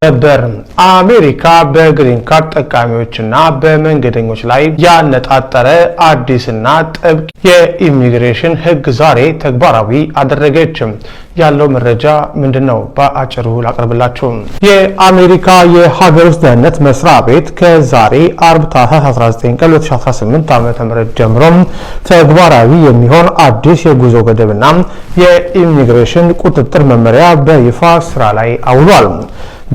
ነበር አሜሪካ በግሪን ካርድ ተጠቃሚዎችና በመንገደኞች ላይ ያነጣጠረ አዲስና ጥብቅ የኢሚግሬሽን ህግ ዛሬ ተግባራዊ አደረገች። ያለው መረጃ ምንድነው? በአጭሩ ላቀርብላችሁ። የአሜሪካ የሀገር ውስጥ ደህንነት መስሪያ ቤት ከዛሬ አርብ ታህሳስ 19 ቀን 2018 ዓ.ም ጀምሮ ተግባራዊ የሚሆን አዲስ የጉዞ ገደብና የኢሚግሬሽን ቁጥጥር መመሪያ በይፋ ስራ ላይ አውሏል።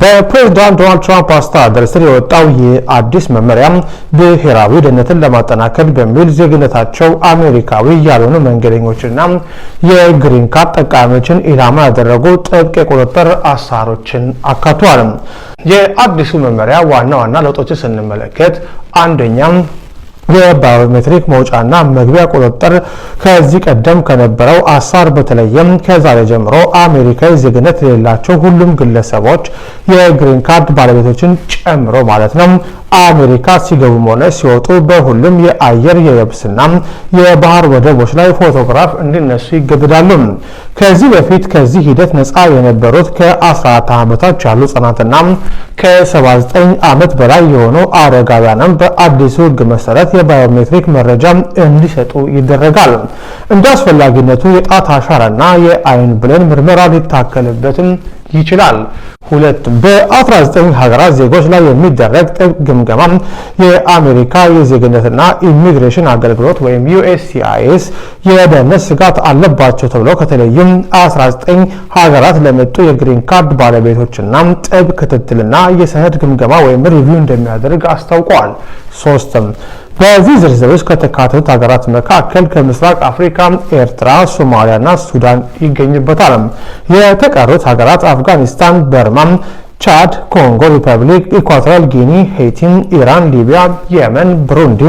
በፕሬዝዳንት ዶናልድ ትራምፕ አስተዳደር ስር የወጣው የአዲስ መመሪያ ብሔራዊ ደህንነትን ለማጠናከር በሚል ዜግነታቸው አሜሪካዊ ያልሆኑ መንገደኞችና የግሪን ካርድ ተጠቃሚዎችን ኢላማ ያደረጉ ጥብቅ የቁጥጥር አሰራሮችን አካቷል። የአዲሱ መመሪያ ዋና ዋና ለውጦችን ስንመለከት አንደኛ የባዮሜትሪክ መውጫና መግቢያ ቁጥጥር ከዚህ ቀደም ከነበረው አሰራር በተለየም ከዛሬ ጀምሮ አሜሪካዊ ዜግነት የሌላቸው ሁሉም ግለሰቦች የግሪን ካርድ ባለቤቶችን ጨምሮ ማለት ነው አሜሪካ ሲገቡም ሆነ ሲወጡ በሁሉም የአየር የየብስና የባህር ወደቦች ላይ ፎቶግራፍ እንዲነሱ ይገደዳሉ። ከዚህ በፊት ከዚህ ሂደት ነፃ የነበሩት ከ14 ዓመቶች ያሉ ህጻናትና ከ79 ዓመት በላይ የሆኑ አረጋውያንም በአዲሱ ህግ መሰረት የባዮሜትሪክ መረጃ እንዲሰጡ ይደረጋል። እንደ አስፈላጊነቱ የጣት አሻራና የአይን ብሌን ምርመራ ሊታከልበትም ይችላል። ሁለት በ19 ሀገራት ዜጎች ላይ የሚደረግ ጥብቅ ግምገማ የአሜሪካ የዜግነትና ኢሚግሬሽን አገልግሎት ወይም USCIS የደህንነት ስጋት አለባቸው ተብለው ከተለዩም 19 ሀገራት ለመጡ የግሪን ካርድ ባለቤቶችና ጥብቅ ክትትልና የሰነድ ግምገማ ወይም ሪቪው እንደሚያደርግ አስታውቋል። ሶስትም በዚህ ዝርዝር ውስጥ ከተካተቱት ሀገራት መካከል ከምስራቅ አፍሪካ ኤርትራ፣ ሶማሊያና ሱዳን ይገኙበታል። የተቀሩት ሀገራት አፍጋኒስታን፣ በርማ፣ ቻድ፣ ኮንጎ ሪፐብሊክ፣ ኢኳቶሪያል ጊኒ፣ ሄይቲ፣ ኢራን፣ ሊቢያ፣ የመን፣ ብሩንዲ፣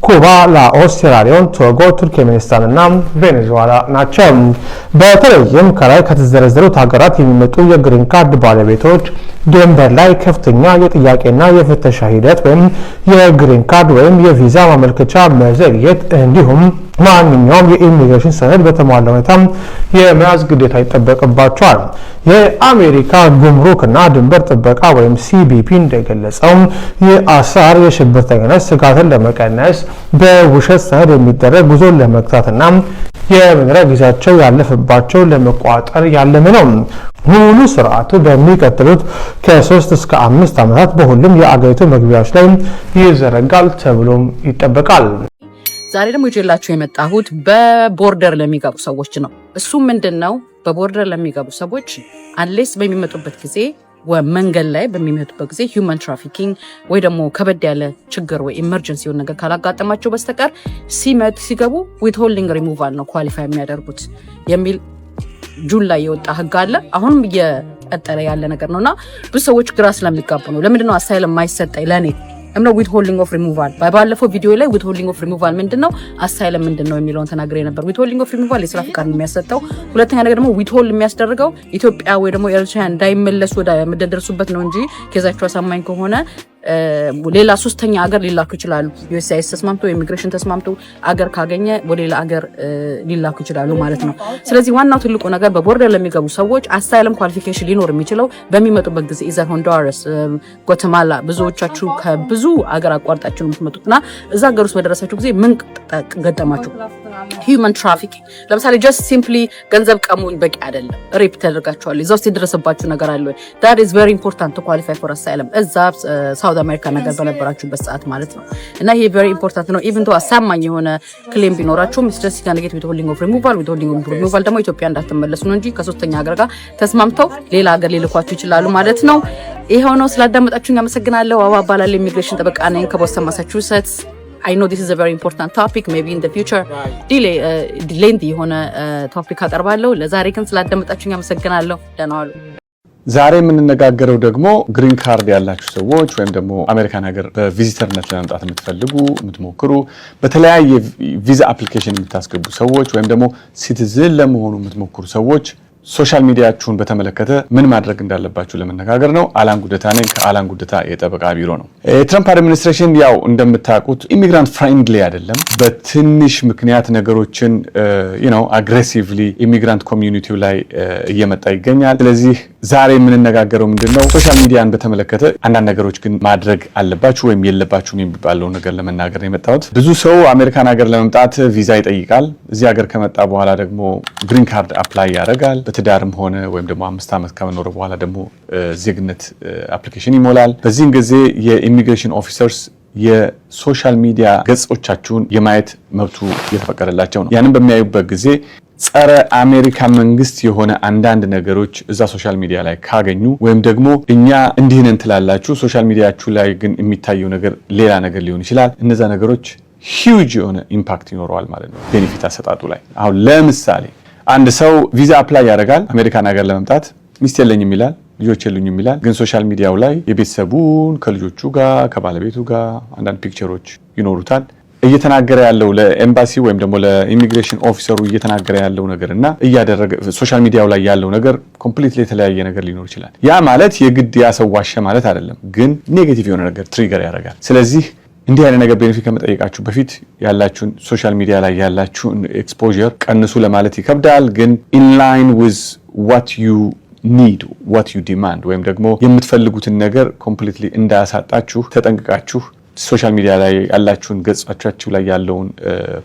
ኩባ፣ ላኦስ፣ ሴራሊዮን፣ ቶጎ፣ ቱርክሜኒስታን እና ቬኔዙዌላ ናቸው። በተለይም ከላይ ከተዘረዘሩት ሀገራት የሚመጡ የግሪን ካርድ ባለቤቶች ድንበር ላይ ከፍተኛ የጥያቄና የፍተሻ ሂደት ወይም የግሪን ካርድ ወይም የቪዛ ማመልከቻ መዘግየት እንዲሁም ማንኛውም የኢሚግሬሽን ሰነድ በተሟላ ሁኔታ የመያዝ ግዴታ ይጠበቅባቸዋል። የአሜሪካ ጉምሩክና ድንበር ጥበቃ ወይም CBP እንደገለጸው የአሰራር የሽብርተኝነት ስጋትን ለመቀነስ በውሸት ሰነድ የሚደረግ ጉዞን ለመግታትና የመኖሪያ ጊዜያቸው ያለፈባቸው ለመቋጠር ያለመ ነው። ሙሉ ስርዓቱ በሚቀጥሉት ከ3 እስከ 5 ዓመታት በሁሉም የአገሪቱ መግቢያዎች ላይ ይዘረጋል ተብሎም ይጠበቃል። ዛሬ ደግሞ ይዤላችሁ የመጣሁት በቦርደር ለሚገቡ ሰዎች ነው። እሱ ምንድነው? በቦርደር ለሚገቡ ሰዎች አንሌስ በሚመጡበት ጊዜ መንገድ ላይ በሚመጡበት ጊዜ ሂውማን ትራፊኪንግ ወይ ደግሞ ከበድ ያለ ችግር ወይ ኢመርጀንሲ የሆነ ነገር ካላጋጠማቸው በስተቀር ሲገቡ ዊትሆልዲንግ ሪሙቫል ነው ኳሊፋይ የሚያደርጉት የሚል ጁን ላይ የወጣ ህግ አለ። አሁንም እየቀጠለ ያለ ነገር ነውና ብዙ ሰዎች ግራ ስለሚጋቡ ነው። ለምንድነው አሳይለም የማይሰጠኝ ለኔ እምነው ዊትሆልዲንግ ኦፍ ሪሙቫል ባለፈው ቪዲዮ ላይ ዊትሆልዲንግ ኦፍ ሪሙቫል ምንድነው አሳይለም ምንድነው የሚለውን ተናግሬ ነበር። ዊትሆልዲንግ ኦፍ ሪሙቫል የስራ ፍቃድ ነው የሚያሰጠው። ሁለተኛ ነገር ደግሞ ዊትሆልድ የሚያስደርገው ኢትዮጵያ ወይ ደግሞ ኤርትራ እንዳይመለሱ ወደ መደደርሱበት ነው እንጂ ኬዛቸው አሳማኝ ከሆነ ሌላ ሶስተኛ ሀገር ሊላኩ ይችላሉ። USCIS ተስማምቶ ኢሚግሬሽን ተስማምቶ አገር ካገኘ ወደ ሌላ ሀገር ሊላኩ ይችላሉ ማለት ነው። ስለዚህ ዋናው ትልቁ ነገር በቦርደር ለሚገቡ ሰዎች አሳይለም ኳሊፊኬሽን ሊኖር የሚችለው በሚመጡበት ጊዜ ኢዘር ሆንዱራስ፣ ጓተማላ ብዙዎቻችሁ ከብዙ ሀገር አቋርጣችሁ የምትመጡትና እዛ ሀገር ውስጥ በደረሳችሁ ጊዜ ምን ገጠማችሁ? ሂውማን ትራፊኪንግ ለምሳሌ ጀስት ሲምፕሊ ገንዘብ ቀሙኝ በቂ አይደለም። ሬፕ ተደርጋችኋል፣ እዛ ውስጥ የደረሰባችሁ ነገር አለ ወይ? that is very important to qualify for asylum እዛ ሳውዝ አሜሪካ ነገር በነበራችሁበት ሰዓት ማለት ነው። እና ይሄ very important ነው። even though አሳማኝ የሆነ ክሌም ቢኖራችሁም just can get withholding of removal ደግሞ ኢትዮጵያ እንዳትመለሱ ነው እንጂ ከሶስተኛ ሀገር ጋር ተስማምተው ሌላ ሀገር ሊልኳችሁ ይችላሉ ማለት ነው። ይሄው ነው። ስላዳመጣችሁኝ አመሰግናለሁ። አባ ባላል ኢሚግሬሽን ጠበቃ ነኝ ከቦስተን ማሳቹሴትስ። I know this is a very important topic. Maybe in the future lengthy የሆነ ቶፒክ አቀርባለሁ። ለዛሬ ግን ስላዳመጣችሁኝ አመሰግናለሁ። ደህና ዋሉ። ዛሬ የምንነጋገረው ደግሞ ግሪን ካርድ ያላችሁ ሰዎች ወይም ደግሞ አሜሪካን ሀገር በቪዚተርነት ለመምጣት የምትሞክሩ በተለያየ ቪዛ አፕሊኬሽን የምታስገቡ ሰዎች ወይም ደግሞ ሲቲዝን ለመሆኑ የምትሞክሩ ሰዎች ሶሻል ሚዲያችሁን በተመለከተ ምን ማድረግ እንዳለባችሁ ለመነጋገር ነው። አላን ጉደታ ነኝ ከአላን ጉደታ የጠበቃ ቢሮ ነው። የትራምፕ አድሚኒስትሬሽን ያው እንደምታውቁት ኢሚግራንት ፍሬንድሊ አይደለም። በትንሽ ምክንያት ነገሮችን አግሬሲቭሊ ኢሚግራንት ኮሚዩኒቲው ላይ እየመጣ ይገኛል። ስለዚህ ዛሬ የምንነጋገረው ምንድነው ሶሻል ሚዲያን በተመለከተ አንዳንድ ነገሮች ግን ማድረግ አለባችሁ ወይም የለባችሁም የሚባለው ነገር ለመናገር ነው የመጣሁት። ብዙ ሰው አሜሪካን ሀገር ለመምጣት ቪዛ ይጠይቃል። እዚህ ሀገር ከመጣ በኋላ ደግሞ ግሪን ካርድ አፕላይ ያደርጋል። በትዳርም ሆነ ወይም ደግሞ 5 ዓመት ከመኖር በኋላ ደግሞ ዜግነት አፕሊኬሽን ይሞላል። በዚህን ጊዜ የኢሚግሬሽን ኦፊሰርስ የሶሻል ሚዲያ ገጾቻችሁን የማየት መብቱ እየተፈቀደላቸው ነው። ያንን በሚያዩበት ጊዜ ጸረ አሜሪካ መንግስት የሆነ አንዳንድ ነገሮች እዛ ሶሻል ሚዲያ ላይ ካገኙ ወይም ደግሞ እኛ እንዲህን ትላላችሁ ሶሻል ሚዲያችሁ ላይ ግን የሚታየው ነገር ሌላ ነገር ሊሆን ይችላል። እነዛ ነገሮች ሂውጅ የሆነ ኢምፓክት ይኖረዋል ማለት ነው ቤኔፊት አሰጣጡ ላይ። አሁን ለምሳሌ አንድ ሰው ቪዛ አፕላይ ያደርጋል አሜሪካን ሀገር ለመምጣት። ሚስት የለኝም ይላል፣ ልጆች የሉኝም ይላል። ግን ሶሻል ሚዲያው ላይ የቤተሰቡን ከልጆቹ ጋር ከባለቤቱ ጋር አንዳንድ ፒክቸሮች ይኖሩታል። እየተናገረ ያለው ለኤምባሲ ወይም ደግሞ ለኢሚግሬሽን ኦፊሰሩ እየተናገረ ያለው ነገርና እያደረገ ሶሻል ሚዲያው ላይ ያለው ነገር ኮምፕሊትሊ የተለያየ ነገር ሊኖር ይችላል። ያ ማለት የግድ ያ ሰው ዋሸ ማለት አይደለም፣ ግን ኔጌቲቭ የሆነ ነገር ትሪገር ያደርጋል። ስለዚህ እንዲህ አይነት ነገር ቤኔፊት ከመጠየቃችሁ በፊት ያላችሁን ሶሻል ሚዲያ ላይ ያላችሁን ኤክስፖዠር ቀንሱ ለማለት ይከብዳል። ግን ኢንላይን ዊዝ ዋት ዩ ኒድ ዋት ዩ ዲማንድ ወይም ደግሞ የምትፈልጉትን ነገር ኮምፕሊትሊ እንዳያሳጣችሁ ተጠንቅቃችሁ ሶሻል ሚዲያ ላይ ያላችሁን ገጻችሁ ላይ ያለውን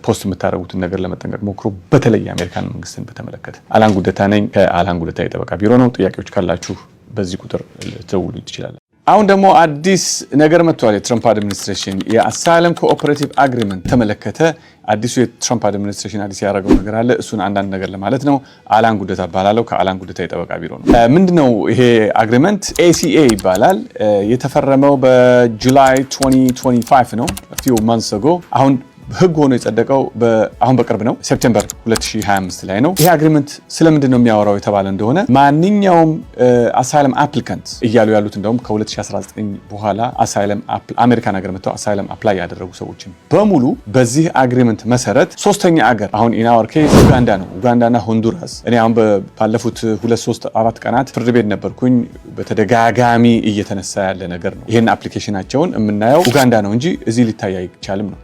ፖስት የምታደርጉትን ነገር ለመጠንቀቅ ሞክሩ። በተለይ የአሜሪካን መንግስትን በተመለከተ። አላን ጉደታ ነኝ ከአላን ጉደታ የጠበቃ ቢሮ ነው። ጥያቄዎች ካላችሁ በዚህ ቁጥር ልትደውሉ ትችላላችሁ። አሁን ደግሞ አዲስ ነገር መጥቷል። የትራምፕ አድሚኒስትሬሽን የአሳይለም ኮኦፐሬቲቭ አግሪመንት ተመለከተ። አዲሱ የትራምፕ አድሚኒስትሬሽን አዲስ ያደረገው ነገር አለ። እሱን አንዳንድ ነገር ለማለት ነው። አላን ጉደታ እባላለሁ ከአላን ጉደታ የጠበቃ ቢሮ ነው። ምንድነው ይሄ አግሪመንት? ACA ይባላል። የተፈረመው በጁላይ 2025 ነው። few months ago። አሁን ህግ ሆኖ የጸደቀው አሁን በቅርብ ነው፣ ሴፕቴምበር 2025 ላይ ነው። ይሄ አግሪመንት ስለምንድን ነው የሚያወራው የተባለ እንደሆነ ማንኛውም አሳይለም አፕሊካንት እያሉ ያሉት እንደውም ከ2019 በኋላ አሜሪካን ሀገር መጥተው አሳይለም አፕላይ ያደረጉ ሰዎችን በሙሉ በዚህ አግሪመንት መሰረት ሶስተኛ አገር አሁን ኢን አወር ኬዝ ኡጋንዳ ነው። ኡጋንዳና ሆንዱራስ። እኔ አሁን ባለፉት 2-3-4 ቀናት ፍርድ ቤት ነበርኩኝ። በተደጋጋሚ እየተነሳ ያለ ነገር ነው። ይሄን አፕሊኬሽናቸውን የምናየው ኡጋንዳ ነው እንጂ እዚህ ሊታይ አይቻልም ነው።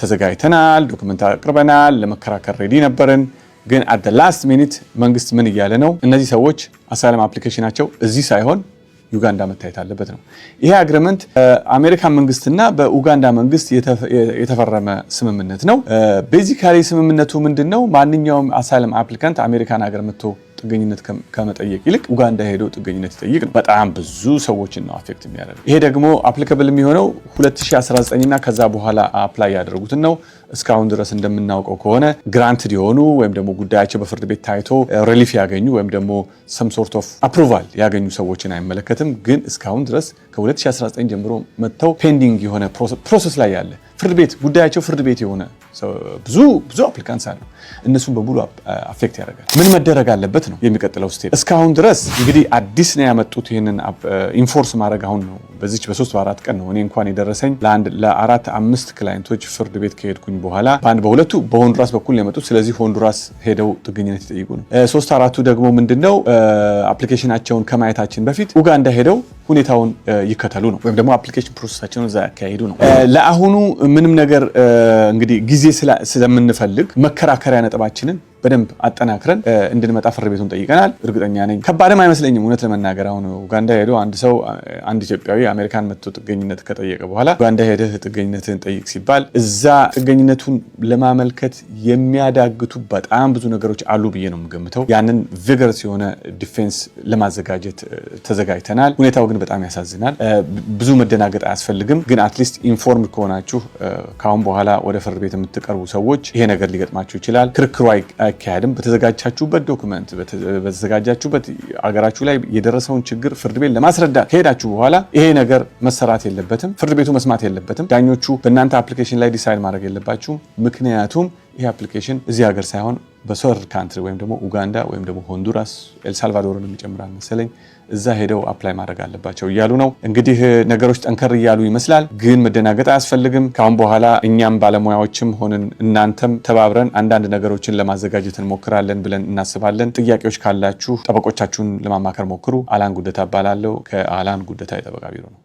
ተዘጋጅተናል፣ ዶክመንት አቅርበናል፣ ለመከራከር ሬዲ ነበርን። ግን አት ዘ ላስት ሚኒት መንግስት ምን እያለ ነው? እነዚህ ሰዎች አሳይለም አፕሊኬሽናቸው እዚህ ሳይሆን ዩጋንዳ መታየት አለበት ነው። ይሄ አግሪመንት አሜሪካን መንግስትና በኡጋንዳ መንግስት የተፈረመ ስምምነት ነው። ቤዚካሊ ስምምነቱ ምንድነው? ማንኛውም አሳይለም አፕሊካንት አሜሪካን ሀገር መጥቶ ጥገኝነት ከመጠየቅ ይልቅ ኡጋንዳ ሄዶ ጥገኝነት ይጠይቅ ነው። በጣም ብዙ ሰዎችን ነው አፌክት የሚያደርገው። ይሄ ደግሞ አፕሊካብል የሚሆነው 2019 እና ከዛ በኋላ አፕላይ ያደረጉትን ነው። እስካሁን ድረስ እንደምናውቀው ከሆነ ግራንትድ የሆኑ ወይም ደግሞ ጉዳያቸው በፍርድ ቤት ታይቶ ሪሊፍ ያገኙ ወይም ደግሞ ሰም ሶርት ኦፍ አፕሩቫል ያገኙ ሰዎችን አይመለከትም። ግን እስካሁን ድረስ ከ2019 ጀምሮ መጥተው ፔንዲንግ የሆነ ፕሮሰስ ላይ ያለ ፍርድ ቤት ጉዳያቸው ፍርድ ቤት የሆነ ብዙ አፕሊካንትስ አሉ። እነሱን በሙሉ አፌክት ያደርጋል። ምን መደረግ አለበት ነው የሚቀጥለው ስቴፕ። እስካሁን ድረስ እንግዲህ አዲስ ነው ያመጡት። ይህንን ኢንፎርስ ማድረግ አሁን ነው በዚች በ3-4 ቀን ነው። እኔ እንኳን የደረሰኝ ለ4-5 ክላይንቶች ፍርድ ቤት ከሄድኩኝ በኋላ በሁለቱ በሆንዱራስ በኩል ነው የመጡት። ስለዚህ ሆንዱራስ ሄደው ጥገኝነት ይጠይቁ ነው። 3-4ቱ ደግሞ ምንድነው አፕሊኬሽናቸውን ከማየታችን በፊት ኡጋንዳ ሄደው ሁኔታውን ይከተሉ ነው፣ ወይም ደግሞ አፕሊኬሽን ፕሮሰሳቸውን እዛ ያካሂዱ ነው። ለአሁኑ ምንም ነገር እንግዲህ ጊዜ ስለምንፈልግ መከራከሪያ ነጥባችንን በደንብ አጠናክረን እንድንመጣ ፍርድ ቤቱን ጠይቀናል። እርግጠኛ ነኝ ከባድም አይመስለኝም እውነት ለመናገር። አሁን ኡጋንዳ ሄዶ አንድ ኢትዮጵያዊ አሜሪካን መጥቶ ጥገኝነት ከጠየቀ በኋላ ኡጋንዳ ሄደህ ጥገኝነትን ጠይቅ ሲባል እዛ ጥገኝነቱን ለማመልከት የሚያዳግቱ በጣም ብዙ ነገሮች አሉ ብዬ ነው የምገምተው። ያንን ቪገርስ የሆነ ዲፌንስ ለማዘጋጀት ተዘጋጅተናል። ሁኔታው ግን በጣም ያሳዝናል። ብዙ መደናገጥ አያስፈልግም። ግን አትሊስት ኢንፎርም ከሆናችሁ ካሁን በኋላ ወደ ፍርድ ቤት የምትቀርቡ ሰዎች ይሄ ነገር ሊገጥማችሁ ይችላል። ክርክሩ አይካሄድም። በተዘጋጃችሁበት ዶክመንት በተዘጋጃችሁበት አገራችሁ ላይ የደረሰውን ችግር ፍርድ ቤት ለማስረዳት ከሄዳችሁ በኋላ ይሄ ነገር መሰራት የለበትም። ፍርድ ቤቱ መስማት የለበትም። ዳኞቹ በእናንተ አፕሊኬሽን ላይ ዲሳይድ ማድረግ የለባችሁም። ምክንያቱም ይሄ አፕሊኬሽን እዚህ ሀገር ሳይሆን በሰርድ ካንትሪ ወይም ደግሞ ኡጋንዳ ወይም ደግሞ ሆንዱራስ ኤልሳልቫዶርን የሚጨምራል መሰለኝ እዛ ሄደው አፕላይ ማድረግ አለባቸው እያሉ ነው። እንግዲህ ነገሮች ጠንከር እያሉ ይመስላል። ግን መደናገጥ አያስፈልግም። ካሁን በኋላ እኛም ባለሙያዎችም ሆነን እናንተም ተባብረን አንዳንድ ነገሮችን ለማዘጋጀት እንሞክራለን ብለን እናስባለን። ጥያቄዎች ካላችሁ ጠበቆቻችሁን ለማማከር ሞክሩ። አላን ጉደታ እባላለሁ ከአላን ጉደታ የጠበቃ ቢሮ ነው።